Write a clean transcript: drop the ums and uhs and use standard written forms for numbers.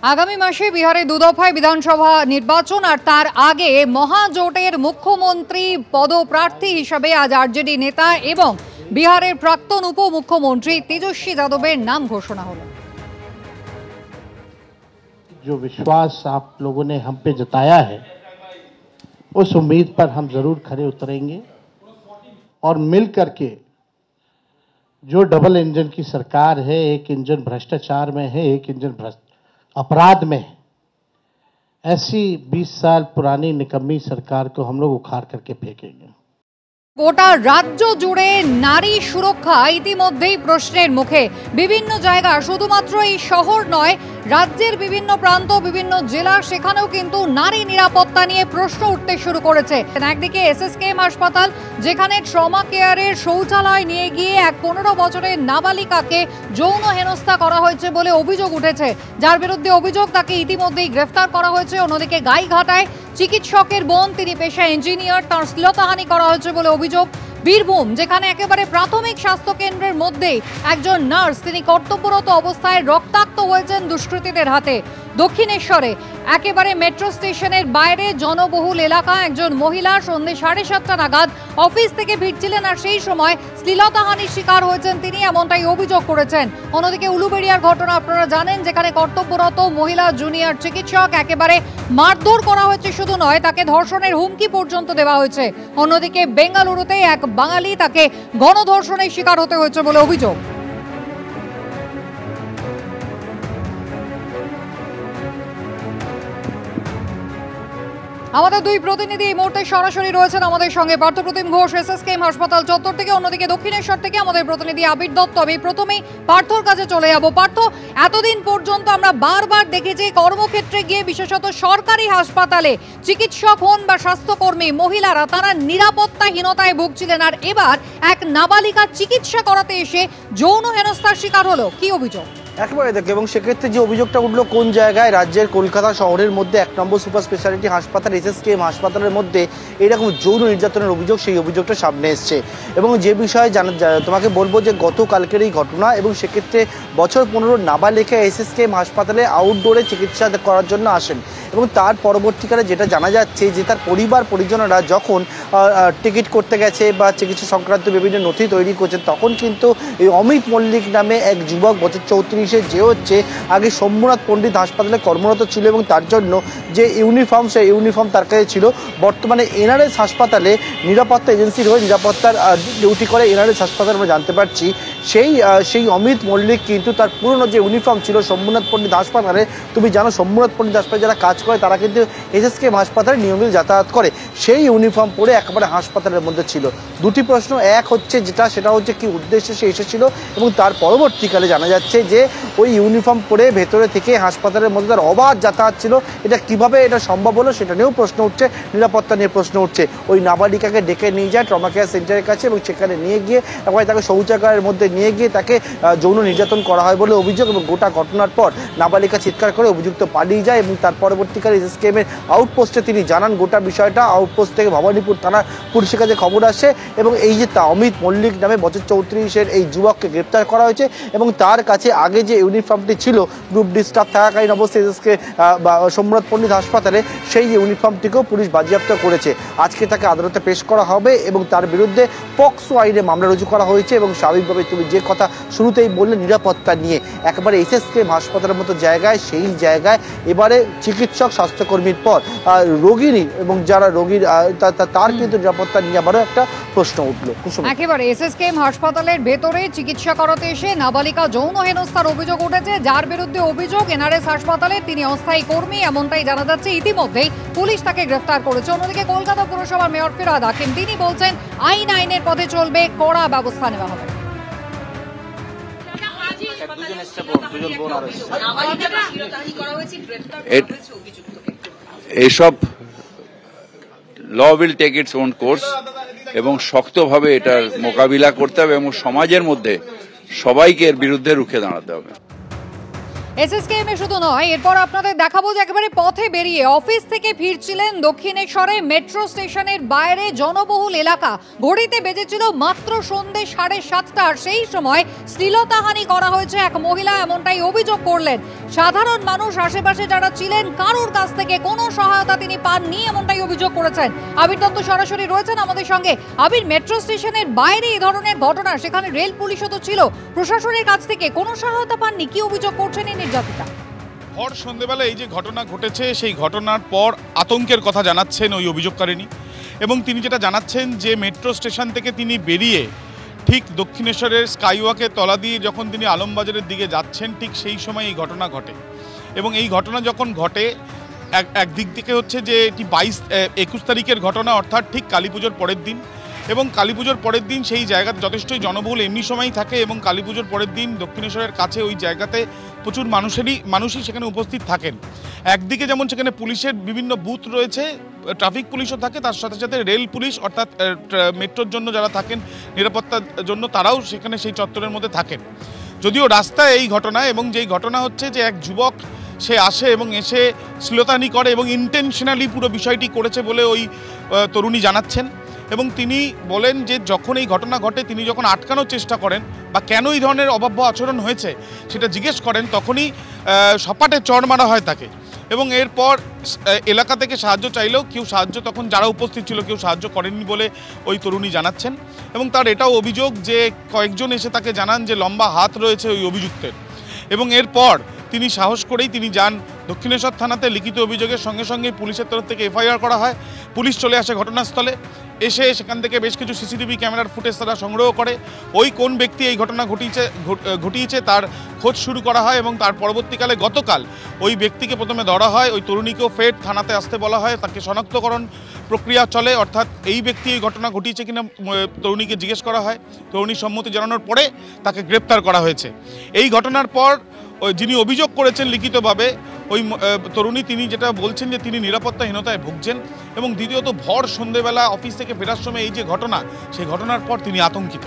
আগামী মাসে বিহারে দুদফায় বিধানসভা নির্বাচন আর তার আগে মহাজোটের মুখ্যমন্ত্রী পদপ্রার্থী হিসেবে আজ আরজেডি নেতা এবং বিহারের প্রাক্তন উপমুখ্যমন্ত্রী তেজস্বী যাদবের নাম ঘোষণা হলো। जो विश्वास आप लोगों ने हम पे जताया है उस उम्मीद पर हम जरूर खरे उतरेंगे और मिल करके जो डबल इंजन की सरकार है, एक इंजन भ्रष्टाचार में है, एक इंजन अपराध में है, ऐसी 20 साल पुरानी निकम्मी सरकार को हम लोग उखाड़ करके फेंकेंगे। গোটা রাজ্য জুড়ে নারী সুরক্ষা ইতিমধ্যেই প্রশ্নের মুখে। বিভিন্ন জায়গা, শুধুমাত্র এই শহর নয়, রাজ্যের বিভিন্ন প্রান্ত, বিভিন্ন জেলা, সেখানেও কিন্তু নারী নিরাপত্তা নিয়ে প্রশ্ন উঠতে শুরু করেছে। একদিকে এসএসকেএম হাসপাতাল, যেখানে ট্রমা কেয়ারের শৌচালয় নিয়ে গিয়ে এক 15 বছরের নাবালিকাকে যৌন হেনস্থা করা হয়েছে বলে অভিযোগ উঠেছে, যার বিরুদ্ধে অভিযোগ তাকে ইতিমধ্যেই গ্রেফতার করা হয়েছে। অন্যদিকে গাইঘাটায় চিকিৎসকের বোন, তিনি পেশায় ইঞ্জিনিয়ার, তার শ্লীলতাহানি করা হয়েছে বলে অভিযোগ। বীরভূম, যেখানে একেবারে প্রাথমিক স্বাস্থ্য কেন্দ্রের মধ্যেই একজন নার্স, তিনি কর্তব্যরত অবস্থায় রক্তাক্ত হয়েছেন দুষ্কৃতীদের হাতে। দক্ষিণেশ্বরে একেবারে মেট্রো স্টেশনের বাইরে জনবহুল এলাকা, একজন মহিলা সন্ধ্যে 7:30 নাগাদ অফিস থেকে ফিরছিলেন আর সেই সময় শ্লীলতাহানির শিকার হয়েছেন তিনি, এমনটাই অভিযোগ করেছেন। অন্যদিকে উলুবেড়িয়ার ঘটনা আপনারা জানেন, যেখানে কর্তব্যরত মহিলা জুনিয়র চিকিৎসক একেবারে মারধর করা হয়েছে, শুধু নয়, তাকে ধর্ষণের হুমকি পর্যন্ত দেওয়া হয়েছে। অন্যদিকে বেঙ্গালুরুতে এক বাঙালি, তাকে গণধর্ষণের শিকার হতে হয়েছে বলে অভিযোগ। আমাদের দুই প্রতিনিধি এই মুহূর্তে সরাসরি রয়েছেন আমাদের সঙ্গে। পার্থপ্রতিম ঘোষ এসএসকেএম হাসপাতাল চত্বর থেকে, অন্যদিকে দক্ষিণেশ্বর থেকে আমাদের প্রতিনিধি আবির দত্ত। আমি প্রথমেই পার্থর কাছে চলে যাব। পার্থ, এতদিন পর্যন্ত আমরা বারবার দেখেছি কর্মক্ষেত্রে গিয়ে, বিশেষত সরকারি হাসপাতালে চিকিৎসক হন বা স্বাস্থ্যকর্মী, মহিলারা তারা নিরাপত্তাহীনতায় ভুগছিলেন, আর এবার এক নাবালিকা চিকিৎসা করাতে এসে যৌন হেনস্থার শিকার হলো। কি অভিযোগ? একেবারে দেখো, এবং সেক্ষেত্রে যে অভিযোগটা উঠলো কোন জায়গায়, রাজ্যের কলকাতা শহরের মধ্যে 1 নম্বর সুপার স্পেশালিটি হাসপাতাল এসএসকেএম হাসপাতালের মধ্যে এরকম যৌন নির্যাতনের অভিযোগ, সেই অভিযোগটা সামনে এসছে। এবং যে বিষয়ে তোমাকে বলবো যে গতকালকের এই ঘটনা, এবং সেক্ষেত্রে বছর 15 নাবালিকা এসএসকেএম হাসপাতালে আউটডোরে চিকিৎসা করার জন্য আসেন, এবং তার পরবর্তীকালে যেটা জানা যাচ্ছে যে তার পরিবার পরিজনেরা যখন টিকিট করতে গেছে বা চিকিৎসা সংক্রান্ত বিভিন্ন নথি তৈরি করছে, তখন কিন্তু এই অমিত মল্লিক নামে এক যুবক, বছর 34-এর, যে হচ্ছে আগে শম্ভুনাথ পণ্ডিত হাসপাতালে কর্মরত ছিল এবং তার জন্য যে ইউনিফর্ম, সেই ইউনিফর্ম তার কাছে ছিল। বর্তমানে এনআরএস হাসপাতালে নিরাপত্তা এজেন্সির হয়ে নিরাপত্তার ডিউটি করে এনআরএস হাসপাতাল, আমরা জানতে পারছি। সেই অমিত মল্লিক কিন্তু তার পুরনো যে ইউনিফর্ম ছিল শম্ভুনাথ পণ্ডিত হাসপাতালে, তুমি জানো শম্ভুনাথ পণ্ডিত হাসপাতালে যারা কাজ করে তারা কিন্তু এসএসকেএম হাসপাতালে নিয়মিত যাতায়াত করে, সেই ইউনিফর্ম পরে একেবারে হাসপাতালের মধ্যে ছিল। দুটি প্রশ্ন, এক হচ্ছে সেটা হচ্ছে কি উদ্দেশ্যে সে এসেছিল, এবং তার পরবর্তীকালে জানা যাচ্ছে যে ওই ইউনিফর্ম পরে ভেতরে থেকে হাসপাতালের মধ্যে তার অবাধ যাতায়াত ছিল। এটা কিভাবে এটা সম্ভব হলো সেটা নিয়েও প্রশ্ন উঠছে, নিরাপত্তা নিয়ে প্রশ্ন উঠছে। ওই নাবালিকাকে ডেকে নিয়ে যায় ট্রমা কেয়ার সেন্টারের কাছে, এবং সেখানে নিয়ে গিয়ে একবার তাকে শৌচাগারের মধ্যে নিয়ে গিয়ে তাকে যৌন নির্যাতন করা হয় বলে অভিযোগ। এবং গোটা ঘটনার পর নাবালিকা চিৎকার করে অভিযুক্ত পালিয়ে যায়, এবং তার পরবর্তীকালে এসএসকেএম এর আউটপোস্টে তিনি জানান গোটা বিষয়টা। আউটপোস্ট থেকে ভবানীপুর থানা পুলিশের কাছে খবর আসে, এবং এই যে অমিত মল্লিক নামে বছর 34-এর এই যুবককে গ্রেপ্তার করা হয়েছে, এবং তার কাছে আগে যে ইউনিফর্মটি ছিল গ্রুপ ডি স্টাফ থাকাকালীন অবস্থায় এসএসকে শম্ভুনাথ পণ্ডিত হাসপাতালে, সেই ইউনিফর্মটিকেও পুলিশ বাজেয়াপ্ত করেছে। আজকে তাকে আদালতে পেশ করা হবে, এবং তার বিরুদ্ধে পক্সো আইনে মামলা রুজু করা হয়েছে। এবং স্বাভাবিকভাবে তুমি যে কথা শুরুতেই বললে নিরাপত্তা নিয়ে, একেবারে এসএসকেএম হাসপাতালের মতো জায়গায়, সেই জায়গায় এবারে চিকিৎসক স্বাস্থ্যকর্মীর পর রোগিনী এবং যারা রোগীর তার কিন্তু নিরাপত্তা নিয়ে আবারও একটা প্রশ্ন উঠলো। একেবারে এসএসকেএম হাসপাতালের ভেতরে চিকিৎসা করাতে এসে নাবালিকা যৌন হেনস্থার অভিযোগ উঠেছে, যার বিরুদ্ধে অভিযোগ এনআরএস হাসপাতালে তিনি অস্থায়ী কর্মী, এমনটাই জানা যাচ্ছে। ইতিমধ্যেই পুলিশ তাকে গ্রেফতার করেছে। অন্যদিকে কলকাতা পুরসভার মেয়র ফিরহাদ হাকিম, তিনি বলছেন আইনের পথে চলবে, কড়া ব্যবস্থা নেওয়া হবে। এসব law will take its own course, এবং শক্তভাবে এটার মোকাবিলা করতে হবে, এবং সমাজের মধ্যে সবাইকে এর বিরুদ্ধে রুখে দাঁড়াতে হবে। এসএসকেএম এ শুধু নয়, এরপর আপনাদের দেখাবো যে একেবারে পথে বেরিয়ে অফিস থেকে ফিরছিলেন দক্ষিণেশ্বরে মেট্রো স্টেশনের বাইরে জনবহুল এলাকা। ঘড়িতে বেজেছিল মাত্র সন্ধ্যে 7:30, সেই সময় শ্লীলতাহানি করা হয়েছে এক মহিলা, এমনটাই অভিযোগ করলেন। সাধারণ মানুষ আশেপাশে যারা ছিলেন কারোর কাছ থেকে কোনো সহায়তা তিনি পাননি, এমনটাই অভিযোগ করেছেন। আবির দত্ত সরাসরি রয়েছেন আমাদের সঙ্গে। আবির, মেট্রো স্টেশনের বাইরে এই ধরনের ঘটনা, সেখানে রেল পুলিশও তো ছিল, প্রশাসনের কাছ থেকে কোনো সহায়তা পাননি, কি অভিযোগ করছেন এই নির্যাতিতা? ভোর সন্ধ্যেবেলা এই যে ঘটনা ঘটেছে, সেই ঘটনার পর আতঙ্কের কথা জানাচ্ছেন ওই অভিযোগকারিনী, এবং তিনি যেটা জানাচ্ছেন যে মেট্রো স্টেশন থেকে তিনি বেরিয়ে ঠিক দক্ষিণেশ্বরের স্কাইওয়াকের তলা দিয়ে যখন তিনি আলমবাজারের দিকে যাচ্ছেন, ঠিক সেই সময় এই ঘটনা ঘটে। এবং এই ঘটনা যখন ঘটে, একদিক থেকে হচ্ছে যে এটি 21 তারিখের ঘটনা, অর্থাৎ ঠিক কালী পুজোর পরের দিন। এবং কালী পুজোর পরের দিন সেই জায়গাতে যথেষ্টই জনবহুল এমনি সময়ই থাকে, এবং কালী পুজোর পরের দিন দক্ষিণেশ্বরের কাছে ওই জায়গাতে প্রচুর মানুষই সেখানে উপস্থিত থাকেন। একদিকে যেমন সেখানে পুলিশের বিভিন্ন বুথ রয়েছে, ট্রাফিক পুলিশও থাকে, তার সাথে সাথে রেল পুলিশ অর্থাৎ মেট্রোর জন্য যারা থাকেন নিরাপত্তার জন্য, তারাও সেখানে সেই চত্বরের মধ্যে থাকেন। যদিও রাস্তায় এই ঘটনা, এবং যেই ঘটনা হচ্ছে যে এক যুবক সে আসে এবং এসে শ্লীলতাহানি করে এবং ইন্টেনশনালি পুরো বিষয়টি করেছে বলে ওই তরুণী জানাচ্ছেন। এবং তিনি বলেন যে যখন এই ঘটনা ঘটে, তিনি যখন আটকানোর চেষ্টা করেন বা কেন এই ধরনের অবাধ্য আচরণ হয়েছে সেটা জিজ্ঞেস করেন, তখনই সপাটে চড় মারা হয় তাকে। এবং এরপর এলাকা থেকে সাহায্য চাইলেও কেউ সাহায্য, তখন যারা উপস্থিত ছিল কেউ সাহায্য করেননি বলে ওই তরুণী জানাচ্ছেন। এবং তার এটাও অভিযোগ যে কয়েকজন এসে তাকে জানান যে লম্বা হাত রয়েছে ওই অভিযুক্তের। এবং এরপর তিনি সাহস করেই তিনি যান দক্ষিণেশ্বর থানাতে, লিখিত অভিযোগের সঙ্গে সঙ্গে পুলিশের তরফ থেকে এফআইআর করা হয়। পুলিশ চলে আসে ঘটনাস্থলে, এসে সেখান থেকে বেশ কিছু সিসিটিভি ক্যামেরার ফুটেজ তারা সংগ্রহ করে ওই কোন ব্যক্তি এই ঘটনা ঘটিয়েছে তার খোঁজ শুরু করা হয়। এবং তার পরবর্তীকালে গতকাল ওই ব্যক্তিকে প্রথমে ধরা হয়, ওই তরুণীকেও ফের থানাতে আসতে বলা হয়, তাকে শনাক্তকরণ প্রক্রিয়া চলে, অর্থাৎ এই ব্যক্তি এই ঘটনা ঘটিয়েছে কিনা তরুণীকে জিজ্ঞেস করা হয়। তরুণীর সম্মতি জানানোর পরে তাকে গ্রেপ্তার করা হয়েছে। এই ঘটনার পর ওই যিনি অভিযোগ করেছেন লিখিতভাবে ওই তরুণী, তিনি যেটা বলছেন যে তিনি নিরাপত্তাহীনতায় ভুগছেন। এবং দ্বিতীয়ত ভোর সন্ধ্যেবেলা অফিস থেকে ফেরার সময় এই যে ঘটনা, সেই ঘটনার পর তিনি আতঙ্কিত।